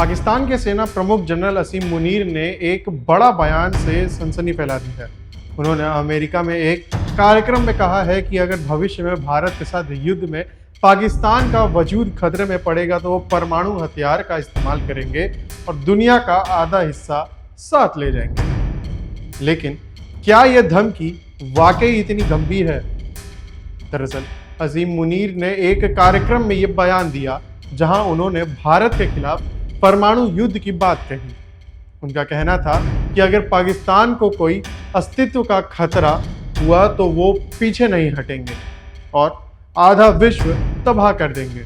पाकिस्तान के सेना प्रमुख जनरल असीम मुनीर ने एक बड़ा बयान से सनसनी फैला दी है। उन्होंने अमेरिका में एक कार्यक्रम में कहा है कि अगर भविष्य में भारत के साथ युद्ध में पाकिस्तान का वजूद खतरे में पड़ेगा तो वो परमाणु हथियार का इस्तेमाल करेंगे और दुनिया का आधा हिस्सा साथ ले जाएंगे। लेकिन क्या यह धमकी वाकई इतनी गंभीर है? दरअसल असीम मुनीर ने एक कार्यक्रम में यह बयान दिया जहां उन्होंने भारत के खिलाफ परमाणु युद्ध की बात कही। उनका कहना था कि अगर पाकिस्तान को कोई अस्तित्व का खतरा हुआ तो वो पीछे नहीं हटेंगे और आधा विश्व तबाह कर देंगे।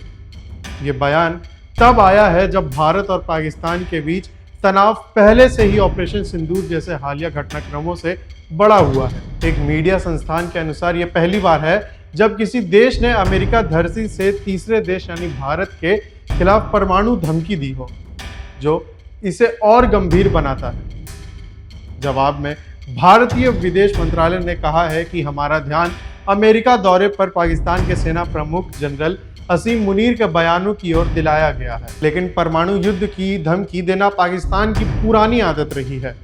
ये बयान तब आया है जब भारत और पाकिस्तान के बीच तनाव पहले से ही ऑपरेशन सिंदूर जैसे हालिया घटनाक्रमों से बड़ा हुआ है। एक मीडिया संस्थान के अनुसार यह पहली बार है जब किसी देश ने अमेरिका धरती से तीसरे देश यानी भारत के खिलाफ परमाणु धमकी दी हो, जो इसे और गंभीर बनाता है। जवाब में भारतीय विदेश मंत्रालय ने कहा है कि हमारा ध्यान अमेरिका दौरे पर पाकिस्तान के सेना प्रमुख जनरल असीम मुनीर के बयानों की ओर दिलाया गया है। लेकिन परमाणु युद्ध की धमकी देना पाकिस्तान की पुरानी आदत रही है।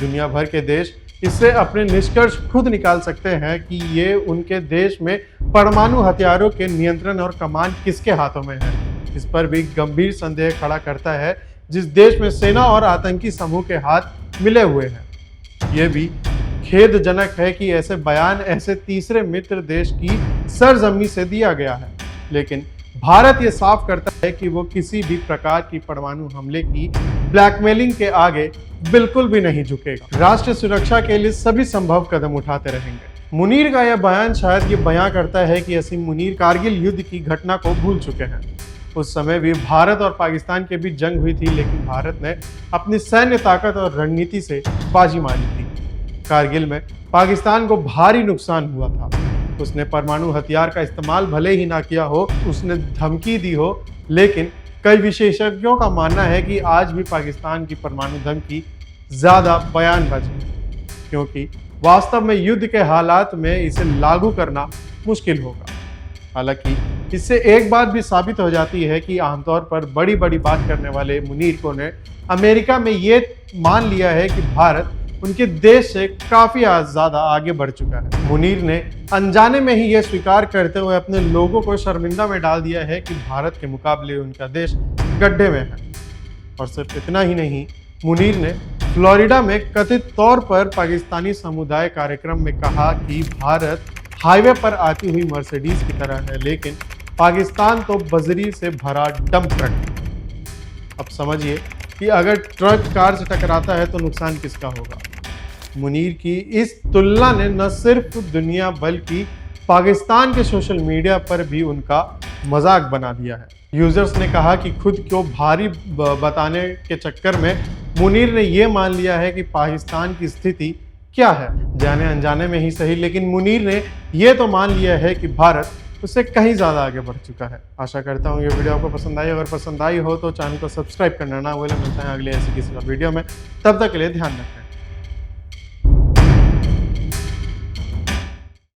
दुनिया भर के देश इससे अपने निष्कर्ष खुद निकाल सकते हैं कि ये उनके देश में परमाणु हथियारों के नियंत्रण और कमान किसके हाथों में है। इस पर भी गंभीर संदेह खड़ा करता है जिस देश में सेना और आतंकी समूह के हाथ मिले हुए हैं। यह भी खेदजनक है कि ऐसे बयान ऐसे तीसरे मित्र देश की सरजमी से दिया गया है। लेकिन भारत ये साफ करता है कि वो किसी भी प्रकार की परमाणु हमले की ब्लैकमेलिंग के आगे बिल्कुल भी नहीं झुकेगा। राष्ट्रीय सुरक्षा के लिए सभी संभव कदम उठाते रहेंगे। मुनीर का यह बयान शायद ये बयां करता है कि असीम मुनीर कारगिल युद्ध की घटना को भूल चुके हैं। उस समय भी भारत और पाकिस्तान के बीच जंग हुई थी, लेकिन भारत ने अपनी सैन्य ताकत और रणनीति से बाजी मारी थी। कारगिल में पाकिस्तान को भारी नुकसान हुआ था। उसने परमाणु हथियार का इस्तेमाल भले ही ना किया हो, उसने धमकी दी हो, लेकिन कई विशेषज्ञों का मानना है कि आज भी पाकिस्तान की परमाणु धमकी ज्यादा बयानबाजी है, क्योंकि वास्तव में युद्ध के हालात में इसे लागू करना मुश्किल होगा। हालांकि इससे एक बात भी साबित हो जाती है कि आमतौर पर बड़ी बड़ी बात करने वाले मुनीर को ने अमेरिका में ये मान लिया है कि भारत उनके देश से काफी ज्यादा आगे बढ़ चुका है। मुनीर ने अनजाने में ही यह स्वीकार करते हुए अपने लोगों को शर्मिंदा में डाल दिया है कि भारत के मुकाबले उनका देश गड्ढे में है। और सिर्फ इतना ही नहीं, मुनीर ने फ्लोरिडा में कथित तौर पर पाकिस्तानी समुदाय कार्यक्रम में कहा कि भारत हाईवे पर आती हुई मर्सिडीज की तरह है, लेकिन पाकिस्तान तो बजरी से भरा डंप ट्रक है। अब समझिए कि अगर ट्रक कार से टकराता है तो नुकसान किसका होगा। मुनीर की इस तुलना ने न सिर्फ दुनिया बल्कि पाकिस्तान के सोशल मीडिया पर भी उनका मजाक बना दिया है। यूजर्स ने कहा कि खुद को भारी बताने के चक्कर में मुनीर ने यह मान लिया है कि पाकिस्तान की स्थिति क्या है, जाने अनजाने में ही सही, लेकिन मुनीर ने यह तो मान लिया है कि भारत उससे कहीं ज़्यादा आगे बढ़ चुका है। आशा करता हूँ ये वीडियो आपको पसंद आई। अगर पसंद आई हो तो चैनल को सब्सक्राइब करना ना भूलें। मिलते हैं अगले ऐसी किसी वीडियो में, तब तक के लिए ध्यान रखें।